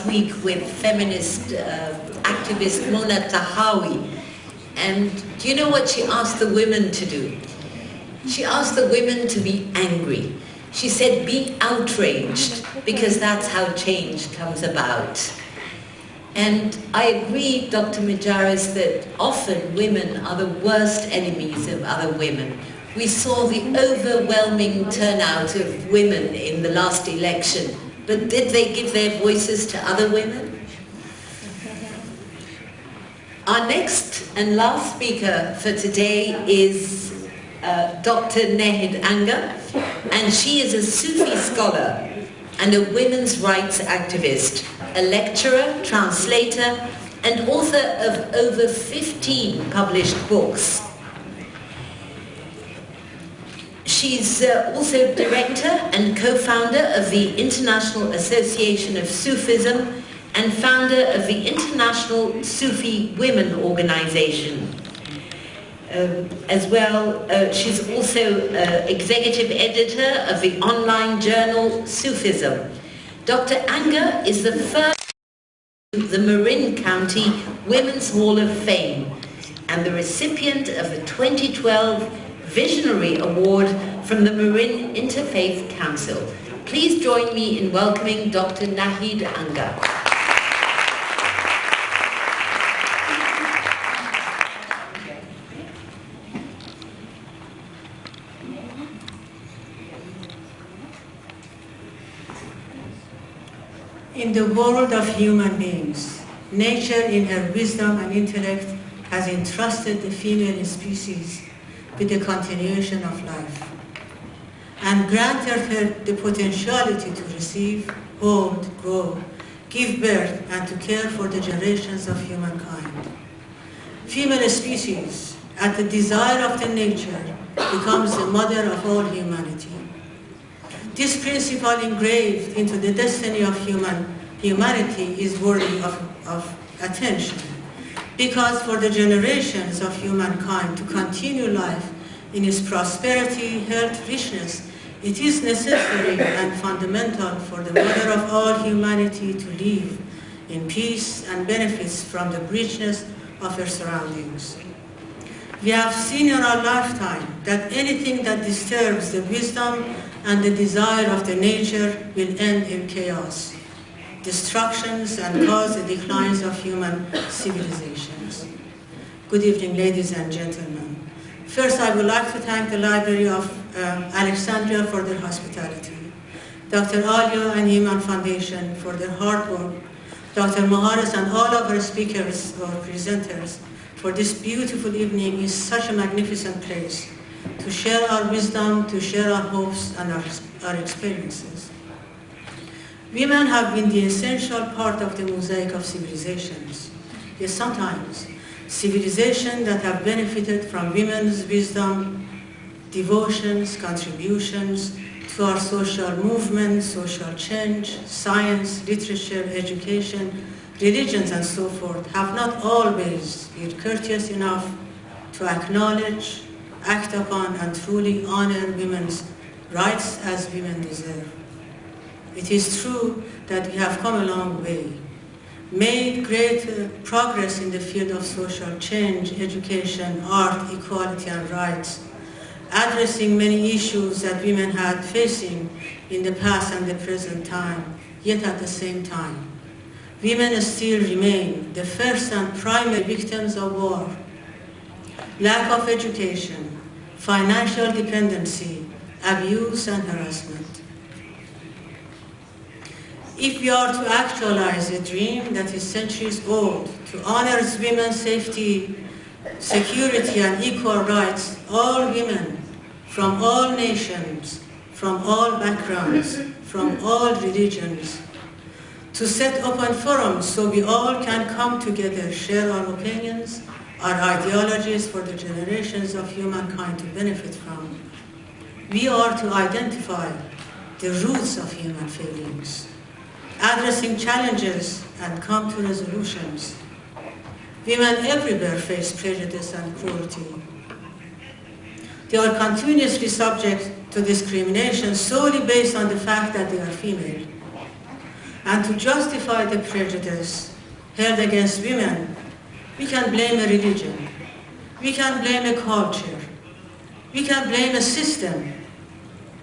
week with feminist activist Mona Tahawi. And do you know what she asked the women to do? She asked the women to be angry. She said, be outraged, because that's how change comes about. And I agree, Dr. Majaris, that often women are the worst enemies of other women. We saw the overwhelming turnout of women in the last election, but did they give their voices to other women? Our next and last speaker for today is Dr. NahidAngha, and she is a Sufi scholar and a women's rights activist, a lecturer, translator, and author of over 15 published books. She's also director and co-founder of the International Association of Sufism and founder of the International Sufi Women Organization. As well, she's also executive editor of the online journal Sufism. Dr. Angha is the first to the Marin County Women's Hall of Fame and the recipient of the 2012 Visionary Award from the Marin Interfaith Council. Please join me in welcoming Dr. NahidAngha. In the world of human beings, nature in her wisdom and intellect has entrusted the female species with the continuation of life and granted her the potentiality to receive, hold, grow, give birth, and to care for the generations of humankind. Female species, at the desire of the nature, becomes the mother of all humanity. This principle engraved into the destiny of humanity is worthy of attention, because for the generations of humankind to continue life in its prosperity, health, richness, it is necessary and fundamental for the mother of all humanity to live in peace and benefits from the richness of her surroundings. We have seen in our lifetime that anything that disturbs the wisdom and the desire of the nature will end in chaos, destructions, and cause the declines of human civilizations. Good evening, ladies and gentlemen. First, I would like to thank the Library of Alexandria for their hospitality, Dr. Alia and Iman Foundation for their hard work, Dr. Maharis and all of our speakers or presenters for this beautiful evening in such a magnificent place to share our wisdom, to share our hopes and our experiences. Women have been the essential part of the mosaic of civilizations. Yet sometimes, civilizations that have benefited from women's wisdom, devotions, contributions to our social movement, social change, science, literature, education, religions, and so forth, have not always been courteous enough to acknowledge, act upon, and truly honor women's rights as women deserve. It is true that we have come a long way, made great progress in the field of social change, education, art, equality, and rights, addressing many issues that women had facing in the past and the present time, yet at the same time, women still remain the first and primary victims of war, lack of education, financial dependency, abuse, and harassment. If we are to actualize a dream that is centuries old, to honor women's safety, security, and equal rights, all women from all nations, from all backgrounds, from all religions, to set open forums so we all can come together, share our opinions, our ideologies for the generations of humankind to benefit from. We are to identify the roots of human failings, addressing challenges and come to resolutions. Women everywhere face prejudice and cruelty. They are continuously subject to discrimination solely based on the fact that they are female. And to justify the prejudice held against women, we can blame a religion, we can blame a culture, we can blame a system,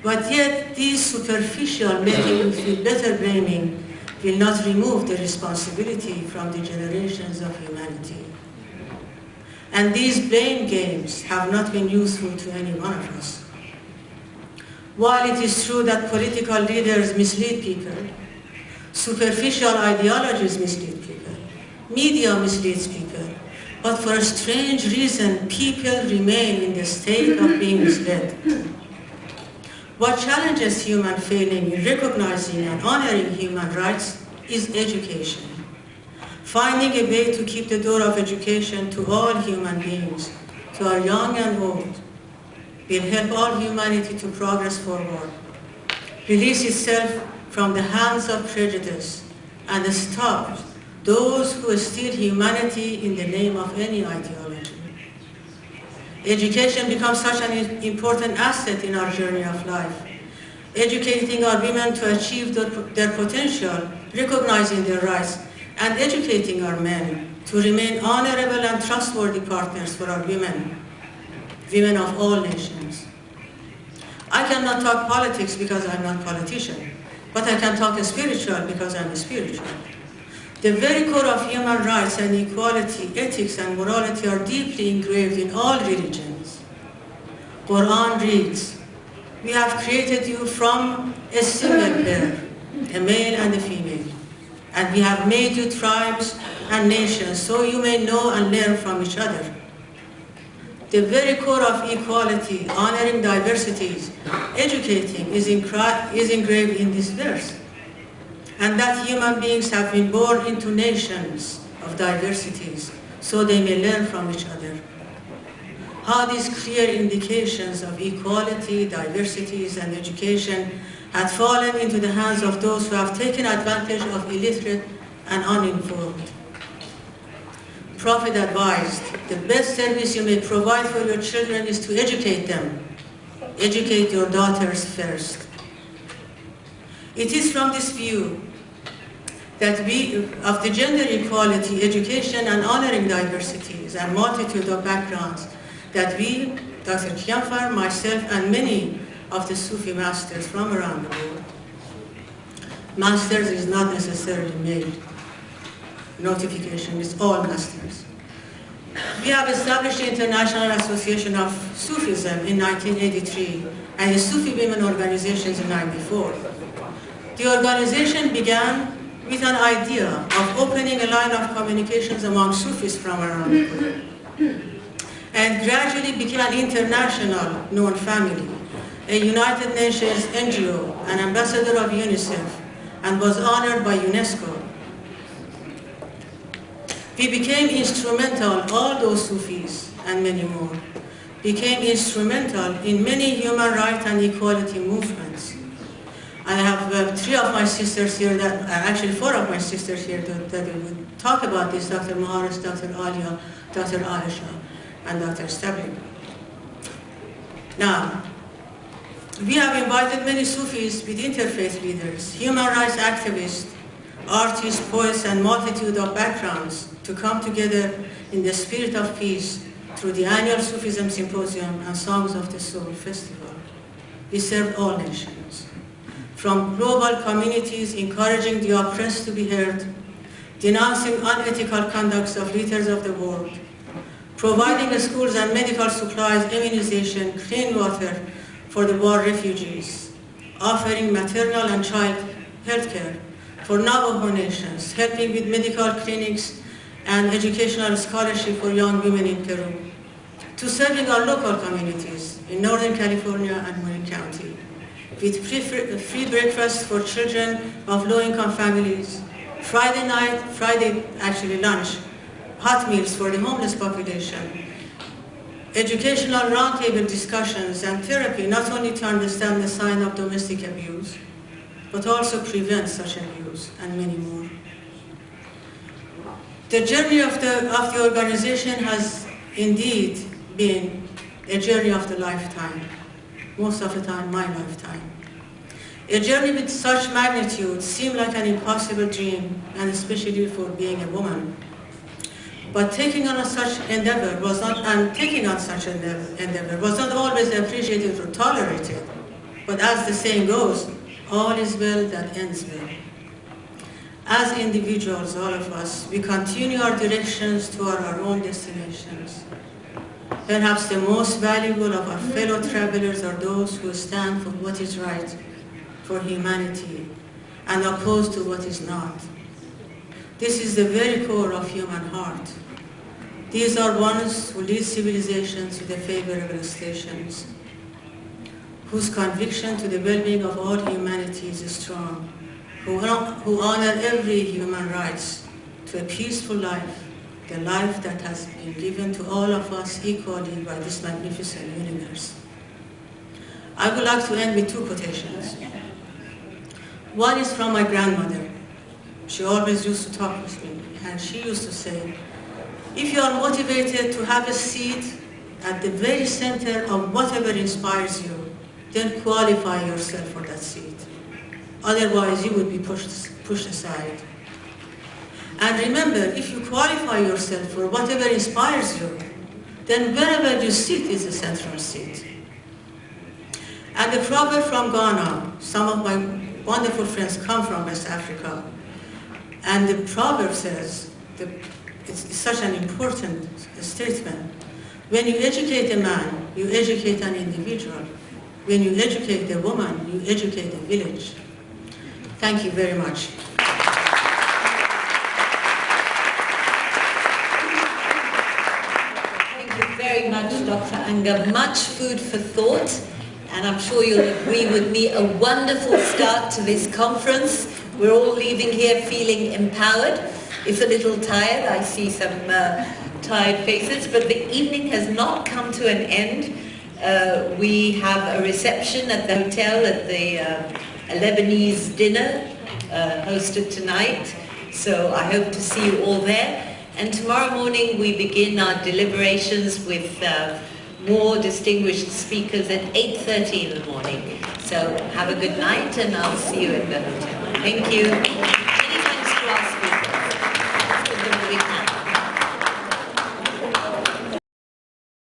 but yet these superficial making you feel better blaming will not remove the responsibility from the generations of humanity. And these blame games have not been useful to any one of us. While it is true that political leaders mislead people, superficial ideologies mislead people, media misleads people, but for a strange reason, people remain in the state of being misled. What challenges human failing in recognizing and honoring human rights is education. Finding a way to keep the door of education to all human beings, to our young and old, will help all humanity to progress forward, release itself from the hands of prejudice, and stop those who steal humanity in the name of any ideology. Education becomes such an important asset in our journey of life. Educating our women to achieve their potential, recognizing their rights, and educating our men to remain honorable and trustworthy partners for our women of all nations. I cannot talk politics because I'm not a politician, but I can talk spiritual because I'm a spiritual. The very core of human rights and equality, ethics and morality are deeply engraved in all religions. Quran reads, "We have created you from a single pair, a male and a female, and we have made you tribes and nations so you may know and learn from each other." The very core of equality, honoring diversities, educating is engraved in this verse. And that human beings have been born into nations of diversities so they may learn from each other. How these clear indications of equality, diversities, and education had fallen into the hands of those who have taken advantage of illiterate and uninformed. Prophet advised, the best service you may provide for your children is to educate them. Educate your daughters first. It is from this view that of the gender equality, education, and honoring diversities and multitude of backgrounds, that we, Dr. Kianfar, myself, and many of the Sufi masters from around the world, masters is not necessarily male notification, it's all masters. We have established the International Association of Sufism in 1983 and the Sufi Women Organization in 1994. The organization began with an idea of opening a line of communications among Sufis from around the world, and gradually became an international known family, a United Nations NGO, an ambassador of UNICEF, and was honored by UNESCO. We became instrumental, all those Sufis and many more, became instrumental in many human rights and equality movements. I have three of my sisters here, actually four of my sisters here that will talk about this, Dr. Maharis, Dr. Alia, Dr. Aisha, and Dr. Stabli. Now, we have invited many Sufis with interfaith leaders, human rights activists, artists, poets, and multitude of backgrounds to come together in the spirit of peace through the annual Sufism Symposium and Songs of the Soul Festival. We served all nations, from global communities encouraging the oppressed to be heard, denouncing unethical conducts of leaders of the world, providing schools and medical supplies, immunization, clean water for the war refugees, offering maternal and child health care for Navajo nations, helping with medical clinics and educational scholarship for young women in Peru, to serving our local communities in Northern California and Marin County, with free breakfast for children of low-income families, Friday lunch, hot meals for the homeless population, educational roundtable discussions and therapy, not only to understand the sign of domestic abuse, but also prevent such abuse, and many more. The journey of the organization has indeed been a journey of the lifetime, most of the time my lifetime. A journey with such magnitude seemed like an impossible dream, and especially for being a woman. But taking on such endeavor was not always appreciated or tolerated. But as the saying goes, all is well that ends well. As individuals, all of us, we continue our directions toward our own destinations. Perhaps the most valuable of our fellow travelers are those who stand for what is right, for humanity, and opposed to what is not. This is the very core of human heart. These are ones who lead civilizations to the favorable stations, whose conviction to the well-being of all humanity is strong, who honor every human rights to a peaceful life, the life that has been given to all of us equally by this magnificent universe. I would like to end with two quotations. One is from my grandmother. She always used to talk with me, and she used to say, if you are motivated to have a seat at the very center of whatever inspires you, then qualify yourself for that seat. Otherwise, you would be pushed aside. And remember, if you qualify yourself for whatever inspires you, then wherever you sit is a central seat. And the proverb from Ghana, some of my wonderful friends come from West Africa, and the proverb says, it's such an important statement. When you educate a man, you educate an individual. When you educate a woman, you educate a village. Thank you very much. Thank you very much, Dr. Angha. Much food for thought, and I'm sure you'll agree with me, a wonderful start to this conference. We're all leaving here feeling empowered. If a little tired, I see some tired faces, but the evening has not come to an end. We have a reception at the hotel at the Lebanese dinner hosted tonight, so I hope to see you all there. And tomorrow morning we begin our deliberations with more distinguished speakers at 8:30 in the morning. So have a good night, and I'll see you at the hotel. Thank you.